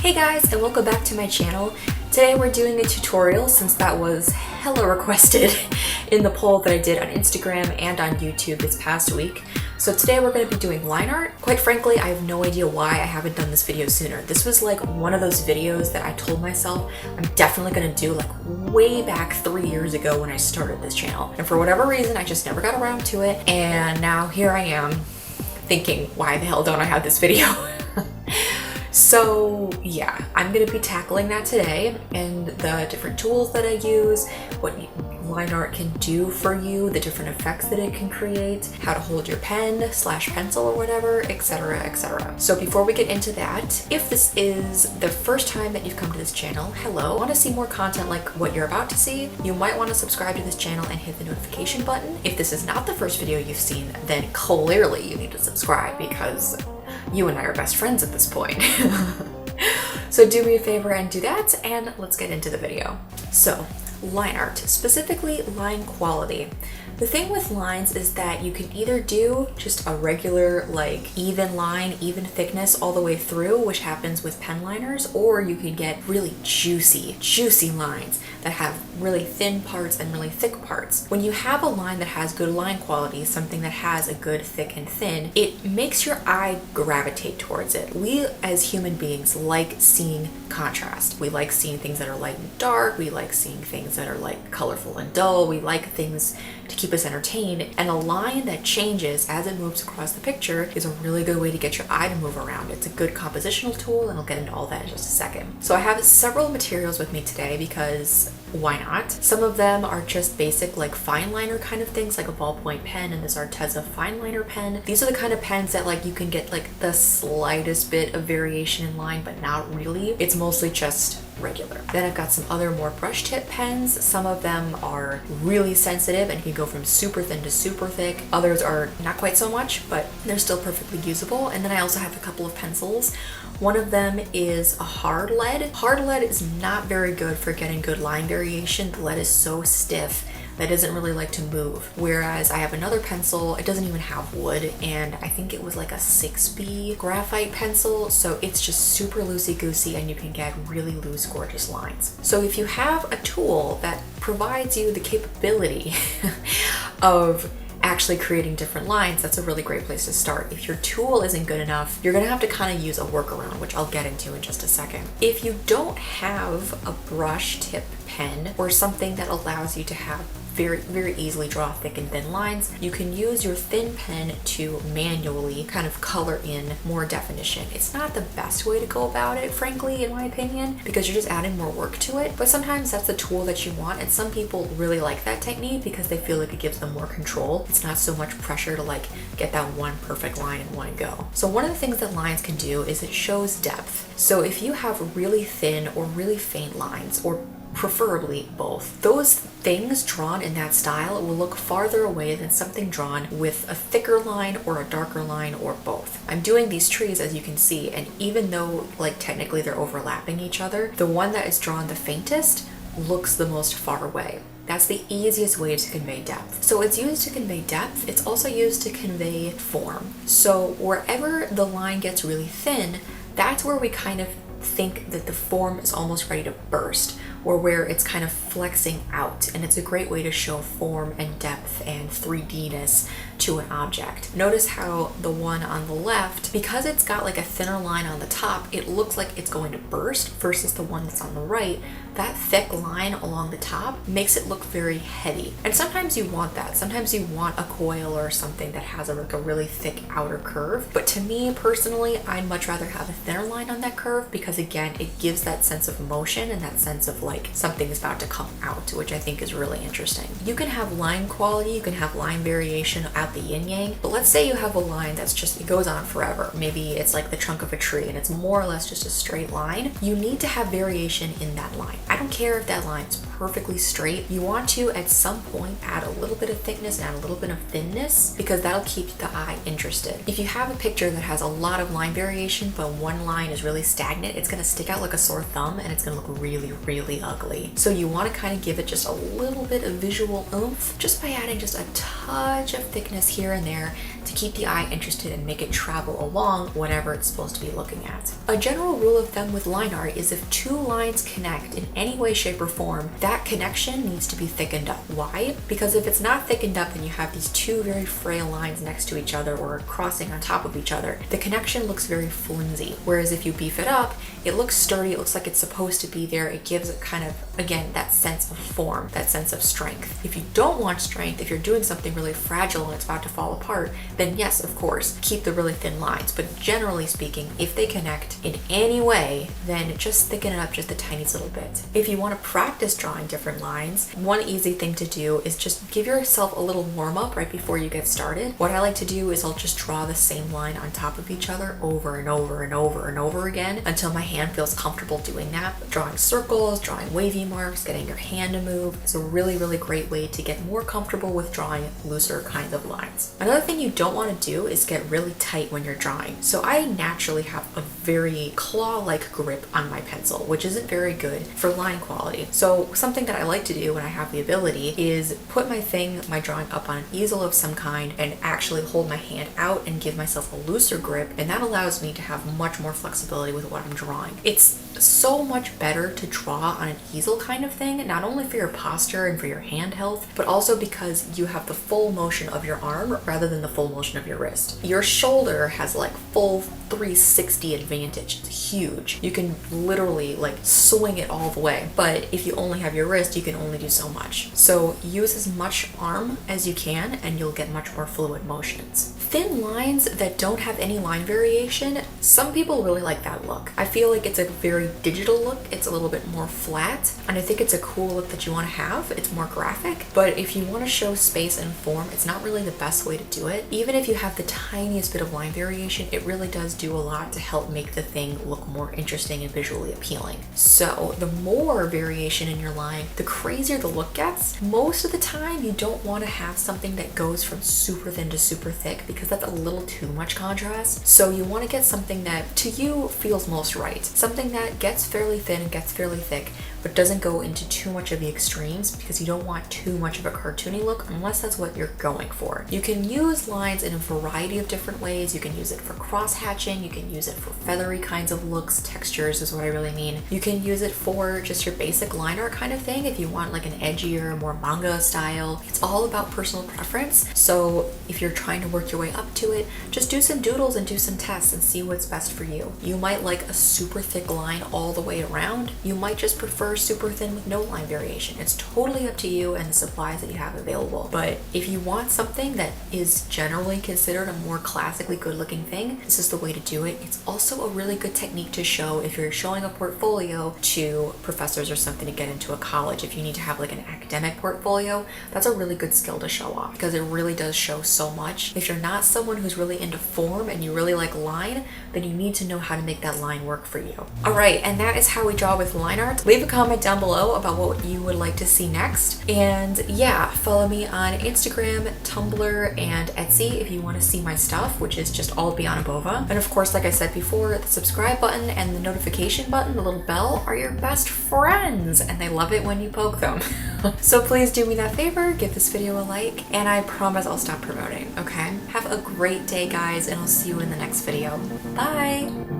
Hey guys, and welcome back to my channel. Today we're doing a tutorial since that was hella requested in the poll that I did on Instagram and on YouTube this past week. So today we're going to be doing line art. Quite frankly, I have no idea why I haven't done this video sooner. This was like one of those videos that I told myself I'm definitely going to do like way back 3 years ago when I started this channel. And for whatever reason, I just never got around to it. And now here I am thinking, why the hell don't I have this video? So yeah, I'm gonna be tackling that today and the different tools that I use, what line art can do for you, the different effects that it can create, how to hold your pen / pencil or whatever, etc, etc. So before we get into that, if this is the first time that you've come to this channel, hello. Want to see more content like what you're about to see? You might want to subscribe to this channel and hit the notification button. If this is not the first video you've seen, then clearly you need to subscribe because you and I are best friends at this point. So do me a favor and do that, and let's get into the video. So, line art, specifically line quality. The thing with lines is that you can either do just a regular like even line, even thickness all the way through, which happens with pen liners, or you could get really juicy lines that have really thin parts and really thick parts. When you have a line that has good line quality, something that has a good thick and thin, it makes your eye gravitate towards it. We as human beings like seeing contrast. We like seeing things that are light and dark. We like seeing things that are like colorful and dull. We like things to keep us entertained, and a line that changes as it moves across the picture is a really good way to get your eye to move around. It's a good compositional tool, and I'll get into all that in just a second. So I have several materials with me today because why not? Some of them are just basic like fine liner kind of things, like a ballpoint pen and this Arteza fineliner pen. These are the kind of pens that like you can get like the slightest bit of variation in line, but not really. It's mostly just regular. Then I've got some other more brush tip pens. Some of them are really sensitive and can go from super thin to super thick. Others are not quite so much, but they're still perfectly usable. And then I also have a couple of pencils. One of them is a hard lead. Hard lead is not very good for getting good line variation. The lead is so stiff that doesn't really like to move. Whereas I have another pencil, it doesn't even have wood, and I think it was like a 6B graphite pencil, so it's just super loosey-goosey and you can get really loose, gorgeous lines. So if you have a tool that provides you the capability of actually creating different lines, that's a really great place to start. If your tool isn't good enough, you're gonna have to kind of use a workaround, which I'll get into in just a second. If you don't have a brush tip pen or something that allows you to have very easily draw thick and thin lines, you can use your thin pen to manually kind of color in more definition. It's not the best way to go about it, frankly, in my opinion, because you're just adding more work to it, but sometimes that's the tool that you want, and some people really like that technique because they feel like it gives them more control. It's not so much pressure to like get that one perfect line in one go. So one of the things that lines can do is it shows depth. So if you have really thin or really faint lines, or preferably both, those things drawn in that style will look farther away than something drawn with a thicker line or a darker line or both. I'm doing these trees as you can see, and even though like technically they're overlapping each other, the one that is drawn the faintest looks the most far away. That's the easiest way to convey depth. So it's used to convey depth. It's also used to convey form. So wherever the line gets really thin, that's where we kind of think that the form is almost ready to burst, or where it's kind of flexing out, and it's a great way to show form and depth and 3D-ness to an object. Notice how the one on the left, because it's got like a thinner line on the top, it looks like it's going to burst, versus the one that's on the right, that thick line along the top makes it look very heavy. And sometimes you want that. Sometimes you want a coil or something that has like a really thick outer curve. But to me personally, I'd much rather have a thinner line on that curve because again, it gives that sense of motion and that sense of like something is about to come out, which I think is really interesting. You can have line quality, you can have line variation out the yin yang, but let's say you have a line that's just, it goes on forever. Maybe it's like the trunk of a tree and it's more or less just a straight line. You need to have variation in that line. I don't care if that line is perfectly straight. You want to at some point add a little bit of thickness and add a little bit of thinness because that'll keep the eye interested. If you have a picture that has a lot of line variation but one line is really stagnant, it's gonna stick out like a sore thumb and it's gonna look really, really ugly. So you wanna kind of give it just a little bit of visual oomph just by adding just a touch of thickness here and there to keep the eye interested and make it travel along whatever it's supposed to be looking at. A general rule of thumb with line art is if two lines connect in any way, shape, or form, that connection needs to be thickened up. Why? Because if it's not thickened up and you have these two very frail lines next to each other or crossing on top of each other, the connection looks very flimsy. Whereas if you beef it up, it looks sturdy, it looks like it's supposed to be there. It gives it kind of, again, that sense of form, that sense of strength. If you don't want strength, if you're doing something really fragile and it's about to fall apart, then yes, of course, keep the really thin lines. But generally speaking, if they connect in any way, then just thicken it up just the tiniest little bit. If you want to practice drawing different lines, one easy thing to do is just give yourself a little warm up right before you get started. What I like to do is I'll just draw the same line on top of each other over and over and over and over again until my hand feels comfortable doing that. Drawing circles, drawing wavy marks, getting your hand to move is a really, really great way to get more comfortable with drawing looser kinds of lines. Another thing you don't want to do is get really tight when you're drawing. So I naturally have a very claw-like grip on my pencil, which isn't very good for line quality. So something that I like to do when I have the ability is put my drawing up on an easel of some kind and actually hold my hand out and give myself a looser grip, and that allows me to have much more flexibility with what I'm drawing. It's so much better to draw on an easel kind of thing, not only for your posture and for your hand health, but also because you have the full motion of your arm rather than the full motion of your wrist. Your shoulder has like full 360 advantage. It's huge. You can literally like swing it all the way, but if you only have your wrist, you can only do so much. So use as much arm as you can and you'll get much more fluid motions. Thin lines that don't have any line variation, some people really like that look. I feel like it's a very digital look. It's a little bit more flat, and I think it's a cool look that you want to have. It's more graphic, but if you want to show space and form, it's not really the best way to do it. Even if you have the tiniest bit of line variation, it really does do a lot to help make the thing look more interesting and visually appealing. So the more variation in your line, the crazier the look gets. Most of the time, you don't want to have something that goes from super thin to super thick because that's a little too much contrast. So you want to get something that to you feels most right. Something that gets fairly thin and gets fairly thick, but doesn't go into too much of the extremes because you don't want too much of a cartoony look unless that's what you're going for. You can use lines in a variety of different ways. You can use it for cross hatching, you can use it for feathery kinds of looks, textures is what I really mean. You can use it for just your basic line art kind of thing if you want like an edgier, more manga style. It's all about personal preference. So if you're trying to work your way up to it, just do some doodles and do some tests and see what's best for you. You might like a super thick line all the way around. You might just prefer super thin with no line variation. It's totally up to you and the supplies that you have available. But if you want something that is generally considered a more classically good looking thing, this is the way to do it. It's also a really good technique to show if you're showing a portfolio to professors or something to get into a college. If you need to have like an academic portfolio, that's a really good skill to show off because it really does show so much. If you're not someone who's really into form and you really like line, then you need to know how to make that line work for you. All right, and that is how we draw with line art. Leave a comment down below about what you would like to see next. And yeah, follow me on Instagram, Tumblr, and Etsy if you want to see my stuff, which is just all Biana Bova. And of course, like I said before, the subscribe button and the notification button, the little bell, are your best friends, and they love it when you poke them. So please do me that favor, give this video a like, and I promise I'll stop promoting, okay? Have a great day, guys, and I'll see you in the next video. Bye!